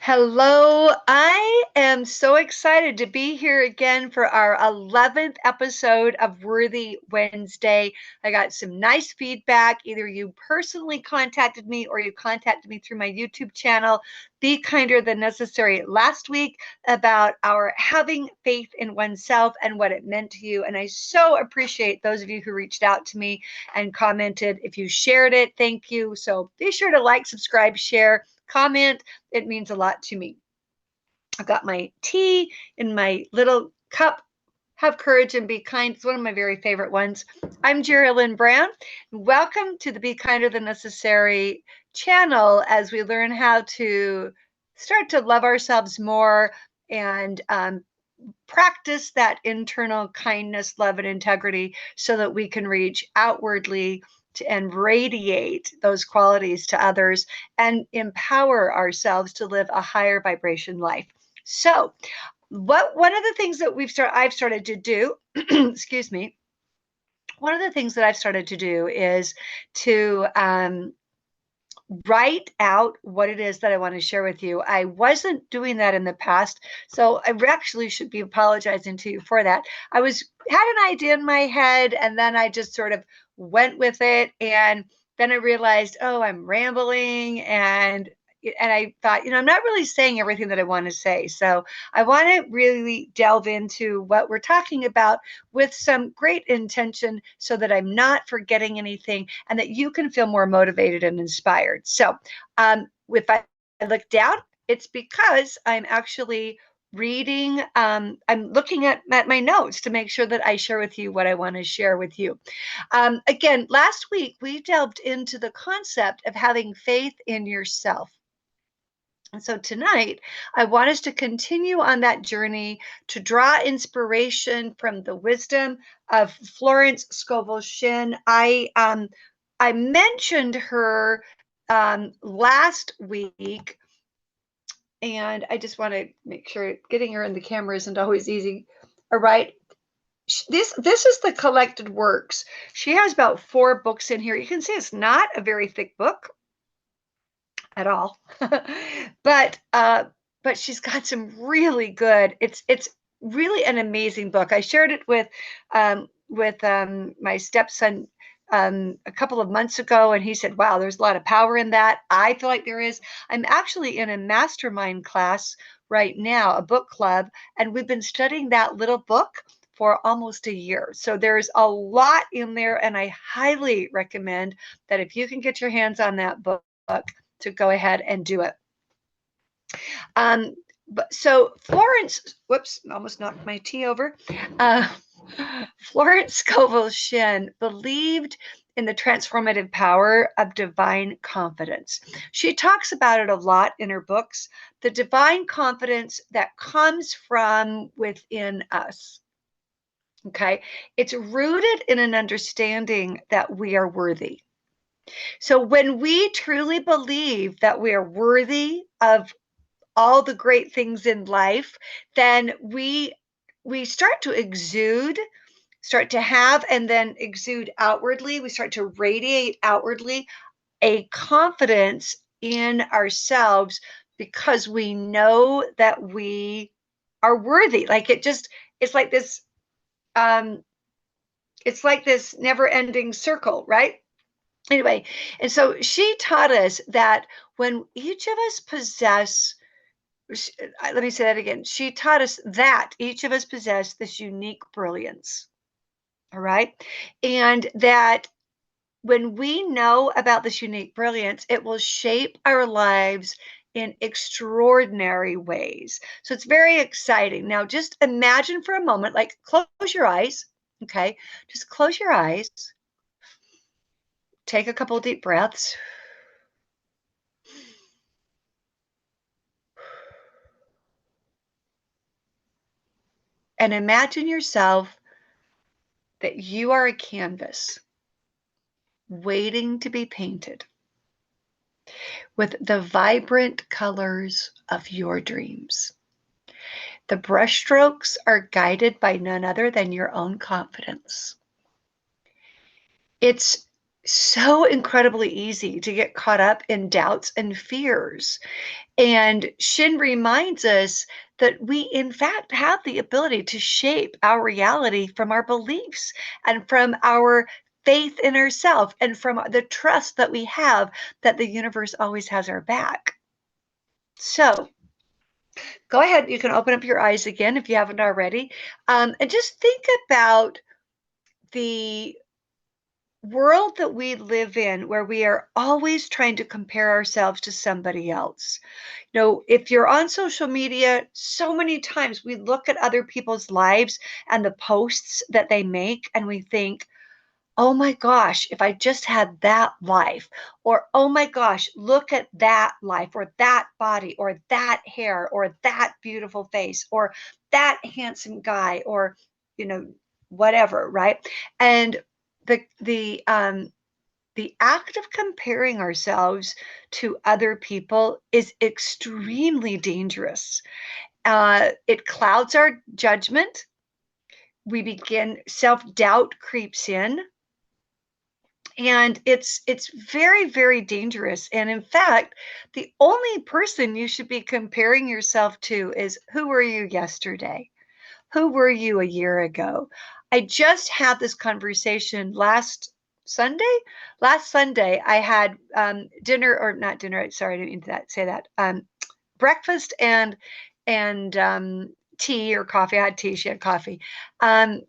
Hello, I am so excited to be here again for our 11th episode of Worthy Wednesday. I got some nice feedback. Either you personally contacted me or you contacted me through my YouTube channel, Be Kinder Than Necessary, last week about our having faith in oneself and what it meant to you. And I so appreciate those of you who reached out to me and commented. If you shared it, thank you. So be sure to like, subscribe, share, comment. It means a lot to me. I've got my tea in my little cup. Have courage and be kind. It's one of my very favorite ones. I'm Jerry Lynn Brown. Welcome to the Be Kinder Than Necessary channel as we learn how to start to love ourselves more and practice that internal kindness, love, and integrity so that we can reach outwardly and radiate those qualities to others and empower ourselves to live a higher vibration life. So, one of the things that I've started to do, excuse me, one of the things that I've started to do is to write out what it is that I want to share with you. I wasn't doing that in the past, so I actually should be apologizing to you for that. I had an idea in my head, and then I just sort of went with it, and then I realized, oh, I'm rambling, and I thought, I'm not really saying everything that I want to say. So I want to really delve into what we're talking about with some great intention so that I'm not forgetting anything and that you can feel more motivated and inspired. So if I look down, it's because I'm actually reading, I'm looking at my notes to make sure that I share with you what I want to share with you. Again, last week we delved into the concept of having faith in yourself. And so tonight, I want us to continue on that journey to draw inspiration from the wisdom of Florence Scovel Shinn. I mentioned her last week, and I just want to make sure getting her in the camera isn't always easy. All right. This is the collected works. She has about 4 books in here. You can see it's not a very thick book at all. but she's got some really good, it's really an amazing book. I shared it with my stepson a couple of months ago, and he said, wow, there's a lot of power in that. I feel like there is. I'm actually in a mastermind class right now, a book club, and we've been studying that little book for almost a year. So there's a lot in there, and I highly recommend that if you can get your hands on that book, to go ahead and do it. So Florence, whoops, almost knocked my tea over. Florence Scovel Shinn believed in the transformative power of divine confidence. She talks about it a lot in her books, the divine confidence that comes from within us. Okay, it's rooted in an understanding that we are worthy. So when we truly believe that we are worthy of all the great things in life, then we start to start to have and then exude outwardly. We start to radiate outwardly a confidence in ourselves because we know that we are worthy. Like it's like this never-ending circle, right? Anyway, and so she taught us that when each of us possess, let me say that again. She taught us that each of us possess this unique brilliance. All right. And that when we know about this unique brilliance, it will shape our lives in extraordinary ways. So it's very exciting. Now, just imagine for a moment, like close your eyes. Okay. Just close your eyes. Take a couple of deep breaths. And imagine yourself that you are a canvas waiting to be painted with the vibrant colors of your dreams. The brushstrokes are guided by none other than your own confidence. It's so incredibly easy to get caught up in doubts and fears. And Shin reminds us that we, in fact, have the ability to shape our reality from our beliefs and from our faith in ourselves and from the trust that we have that the universe always has our back. So go ahead. You can open up your eyes again if you haven't already. And just think about the world that we live in where we are always trying to compare ourselves to somebody else. If you're on social media, so many times we look at other people's lives and the posts that they make, and we think, oh my gosh, if I just had that life, or oh my gosh, look at that life, or that body, or that hair, or that beautiful face, or that handsome guy, or, you know, whatever, right? And the act of comparing ourselves to other people is extremely dangerous. It clouds our judgment. We begin self-doubt creeps in, and it's very, very dangerous. And in fact, the only person you should be comparing yourself to is, who were you yesterday? Who were you a year ago? I just had this conversation last Sunday. Last Sunday, I had dinner, or not dinner. Sorry, I didn't mean to say that. Breakfast and tea or coffee. I had tea. She had coffee,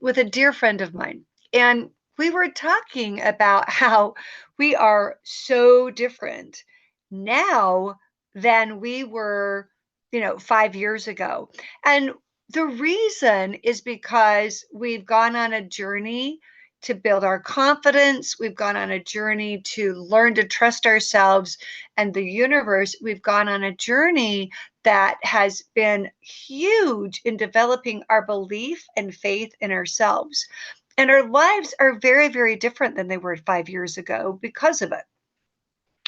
with a dear friend of mine, and we were talking about how we are so different now than we were, 5 years ago. And the reason is because we've gone on a journey to build our confidence. We've gone on a journey to learn to trust ourselves and the universe. We've gone on a journey that has been huge in developing our belief and faith in ourselves. And our lives are very, very different than they were 5 years ago because of it.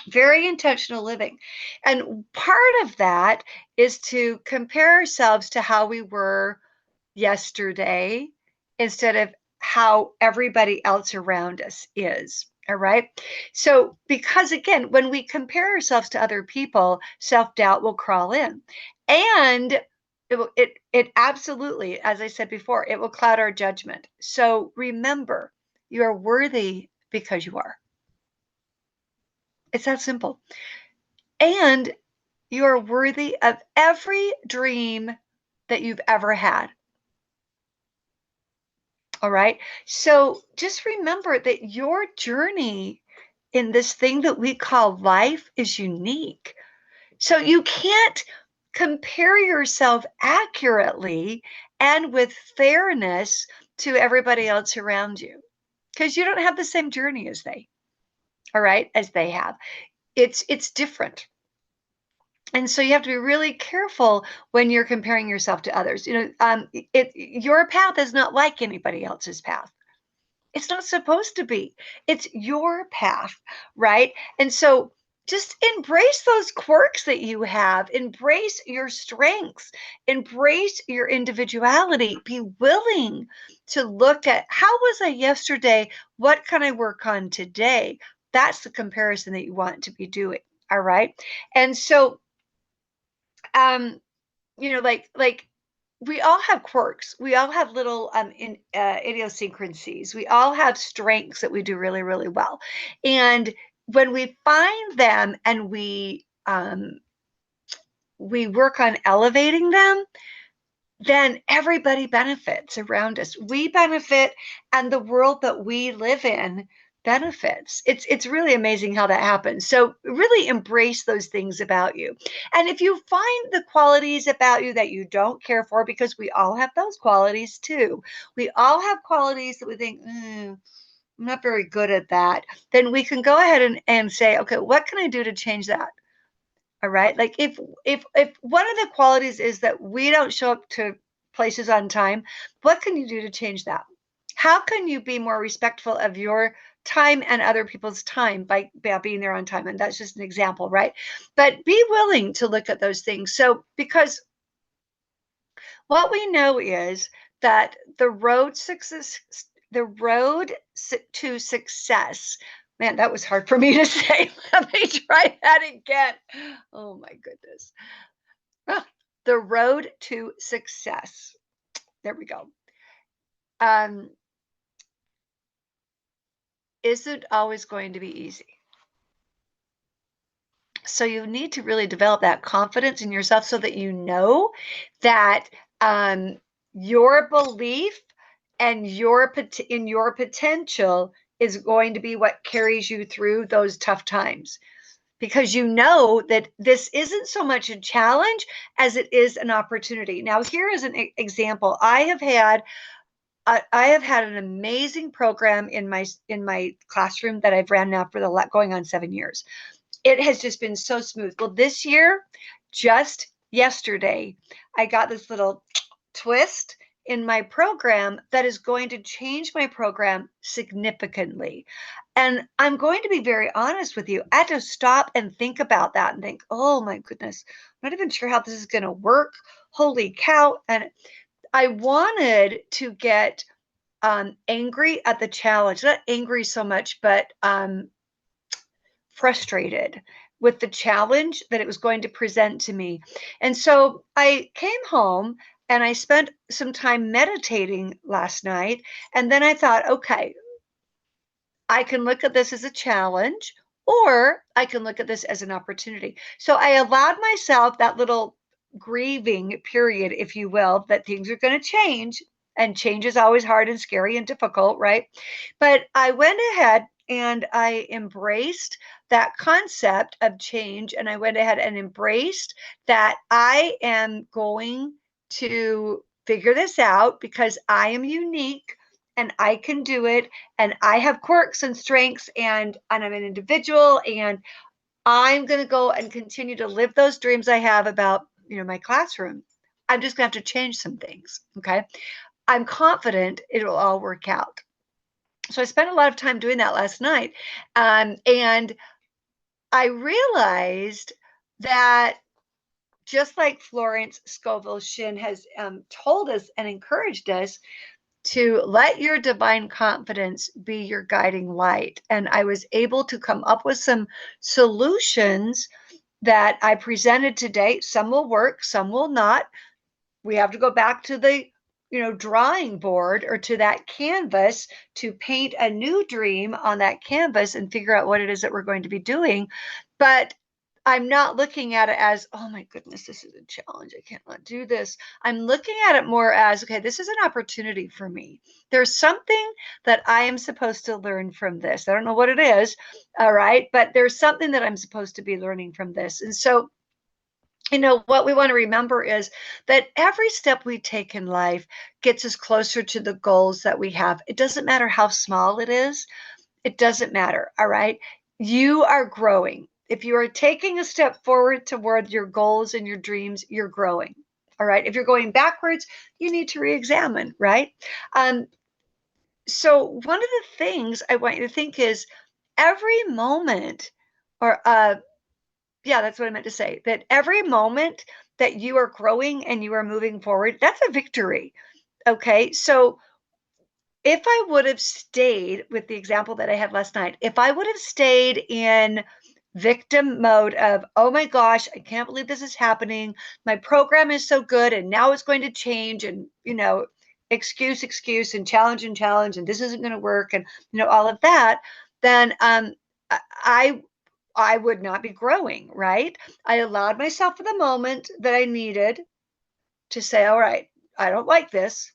Very intentional living. And part of that is to compare ourselves to how we were yesterday instead of how everybody else around us is. All right. So, because again, when we compare ourselves to other people, self doubt will crawl in. And it absolutely, as I said before, it will cloud our judgment. So, remember, you are worthy because you are. It's that simple. And you are worthy of every dream that you've ever had. All right. So just remember that your journey in this thing that we call life is unique. So you can't compare yourself accurately and with fairness to everybody else around you, because you don't have the same journey as they, all right, as they have. It's different. And so you have to be really careful when you're comparing yourself to others. Your path is not like anybody else's path. It's not supposed to be. It's your path, right? And so just embrace those quirks that you have, embrace your strengths, embrace your individuality. Be willing to look at, how was I yesterday? What can I work on today? That's the comparison that you want to be doing. All right. And so, um, like we all have quirks. We all have little idiosyncrasies. We all have strengths that we do really, really well. And when we find them and we work on elevating them, then everybody benefits around us. We benefit, and the world that we live in benefits. It's really amazing how that happens. So really embrace those things about you. And if you find the qualities about you that you don't care for, because we all have those qualities too. We all have qualities that we think, I'm not very good at that. Then we can go ahead and say, okay, what can I do to change that? All right. Like if one of the qualities is that we don't show up to places on time, what can you do to change that? How can you be more respectful of your time and other people's time by being there on time? And that's just an example, right? But be willing to look at those things. So, because what we know is that the road to success Man, that was hard for me to say. Let me try that again. Oh my goodness. Ah, the road to success. There we go. Um, isn't always going to be easy. So you need to really develop that confidence in yourself so that you know that um, your belief and in your potential is going to be what carries you through those tough times, because you know that this isn't so much a challenge as it is an opportunity. Now, here is an example. I have had an amazing program in my classroom that I've ran now for going on 7 years. It has just been so smooth. Well, this year, just yesterday, I got this little twist in my program that is going to change my program significantly. And I'm going to be very honest with you. I had to stop and think about that and think, oh my goodness, I'm not even sure how this is going to work. Holy cow. And I wanted to get angry at the challenge, not angry so much, but frustrated with the challenge that it was going to present to me. And so I came home and I spent some time meditating last night. And then I thought, okay, I can look at this as a challenge, or I can look at this as an opportunity. So I allowed myself that little grieving period, if you will, that things are going to change. And change is always hard and scary and difficult, right? But I went ahead and I embraced that concept of change. And I went ahead and embraced that I am going to figure this out because I am unique and I can do it, and I have quirks and strengths, and I'm an individual, and I'm going to go and continue to live those dreams I have about, my classroom. I'm just going to have to change some things. Okay. I'm confident it'll all work out. So I spent a lot of time doing that last night. And I realized that just like Florence Scovel Shinn has told us and encouraged us, to let your divine confidence be your guiding light. And I was able to come up with some solutions that I presented today. Some will work, some will not. We have to go back to the drawing board or to that canvas to paint a new dream on that canvas and figure out what it is that we're going to be doing. But I'm not looking at it as, oh my goodness, this is a challenge. I cannot do this. I'm looking at it more as, okay, this is an opportunity for me. There's something that I am supposed to learn from this. I don't know what it is. All right. But there's something that I'm supposed to be learning from this. And so, what we want to remember is that every step we take in life gets us closer to the goals that we have. It doesn't matter how small it is. It doesn't matter. All right. You are growing. If you are taking a step forward toward your goals and your dreams, you're growing. All right. If you're going backwards, you need to re-examine, right? So one of the things I want you to think is every moment, or yeah, that's what I meant to say, that every moment that you are growing and you are moving forward, that's a victory. Okay. So if I would have stayed with the example that I had last night, if I would have stayed in victim mode of, oh my gosh, I can't believe this is happening. My program is so good and now it's going to change, and, excuse, and challenge, and this isn't going to work, and, all of that, then I I would not be growing, right? I allowed myself for the moment that I needed to say, all right, I don't like this.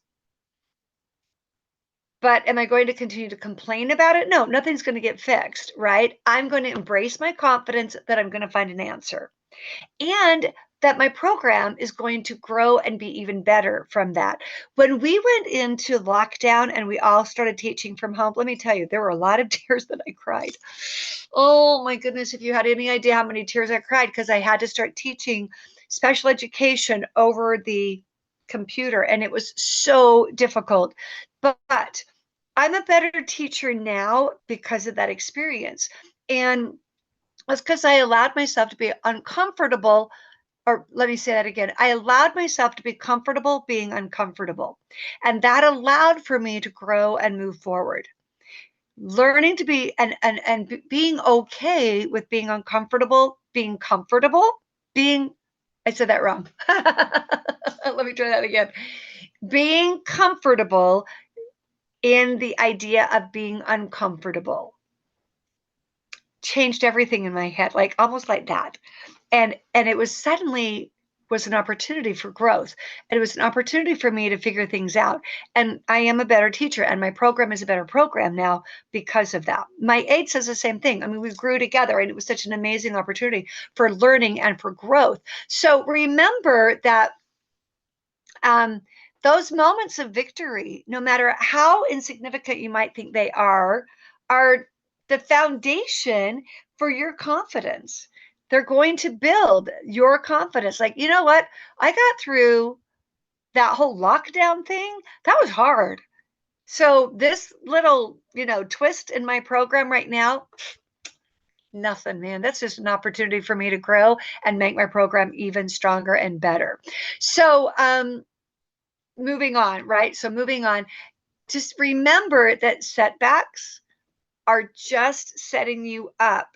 But am I going to continue to complain about it? No, nothing's going to get fixed, right? I'm going to embrace my confidence that I'm going to find an answer, and that my program is going to grow and be even better from that. When we went into lockdown and we all started teaching from home, let me tell you, there were a lot of tears that I cried. Oh my goodness, if you had any idea how many tears I cried, because I had to start teaching special education over the computer, and it was so difficult. But I'm a better teacher now because of that experience. And it's because I allowed myself to be uncomfortable, or let me say that again. I allowed myself to be comfortable being uncomfortable. And that allowed for me to grow and move forward. learning to be and being okay with being uncomfortable, being comfortable, being, I said that wrong. Let me try that again. Being comfortable in the idea of being uncomfortable changed everything in my head, like almost like that. And it was suddenly was an opportunity for growth. And it was an opportunity for me to figure things out. And I am a better teacher, and my program is a better program now because of that. My aide says the same thing. I mean, we grew together, and it was such an amazing opportunity for learning and for growth. So remember that those moments of victory, no matter how insignificant you might think they are the foundation for your confidence. They're going to build your confidence. Like, you know what? I got through that whole lockdown thing. That was hard. So this little, twist in my program right now, nothing, man. That's just an opportunity for me to grow and make my program even stronger and better. So, moving on, right? So moving on, just remember that setbacks are just setting you up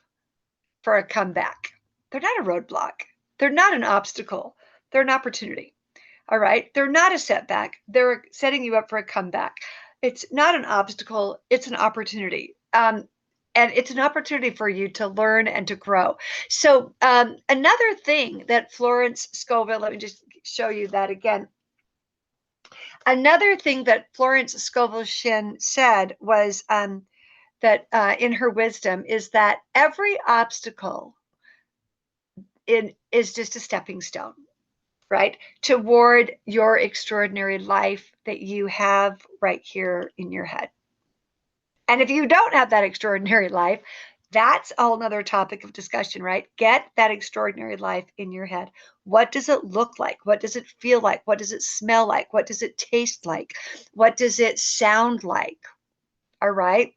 for a comeback. They're not a roadblock. They're not an obstacle. They're an opportunity. All right. They're not a setback. They're setting you up for a comeback. It's not an obstacle. It's an opportunity. And it's an opportunity for you to learn and to grow. So another thing that Florence Scovel, let me just show you that again. Another thing that Florence Scovel Shinn said was that in her wisdom is that every obstacle is just a stepping stone, right, toward your extraordinary life that you have right here in your head. And if you don't have that extraordinary life, that's a whole nother topic of discussion, right? Get that extraordinary life in your head. What does it look like? What does it feel like? What does it smell like? What does it taste like? What does it sound like? All right.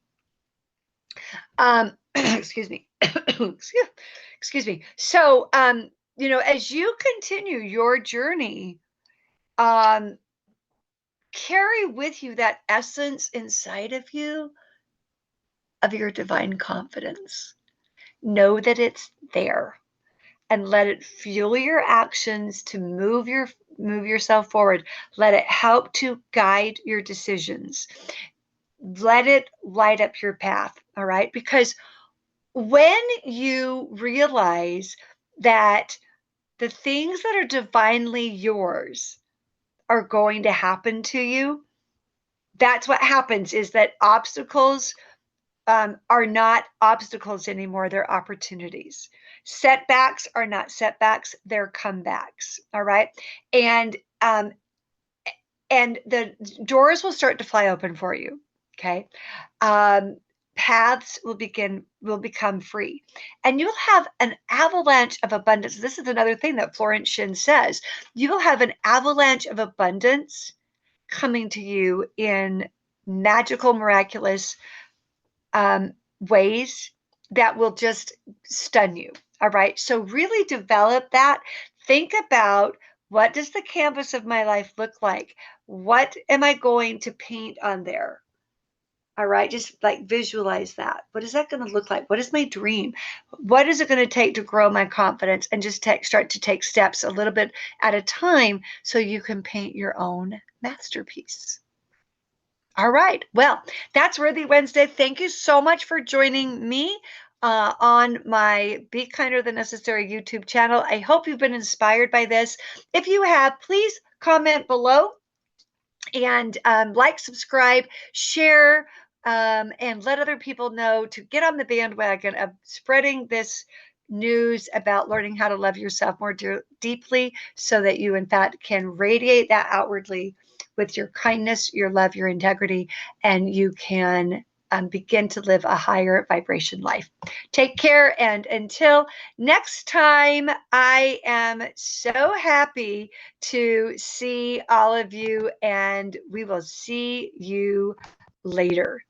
Excuse me. Excuse me. So, as you continue your journey, carry with you that essence inside of you of your divine confidence. Know that it's there and let it fuel your actions to move yourself forward. Let it help to guide your decisions. Let it light up your path, all right? Because when you realize that the things that are divinely yours are going to happen to you, that's what happens, is that obstacles are not obstacles anymore. They're opportunities. Setbacks are not setbacks. They're comebacks. All right. And the doors will start to fly open for you. Okay. Paths will become free, and you'll have an avalanche of abundance. This is another thing that Florence Shinn says. You will have an avalanche of abundance coming to you in magical, miraculous ways that will just stun you. All right. So really develop that. Think about, what does the canvas of my life look like? What am I going to paint on there? All right. Just like visualize that. What is that going to look like? What is my dream? What is it going to take to grow my confidence, and just start to take steps a little bit at a time so you can paint your own masterpiece. All right. Well, that's Worthy Wednesday. Thank you so much for joining me on my Be Kinder Than Necessary YouTube channel. I hope you've been inspired by this. If you have, please comment below and like, subscribe, share, and let other people know to get on the bandwagon of spreading this news about learning how to love yourself more deeply, so that you, in fact, can radiate that outwardly with your kindness, your love, your integrity, and you can begin to live a higher vibration life. Take care, and until next time, I am so happy to see all of you, and we will see you later.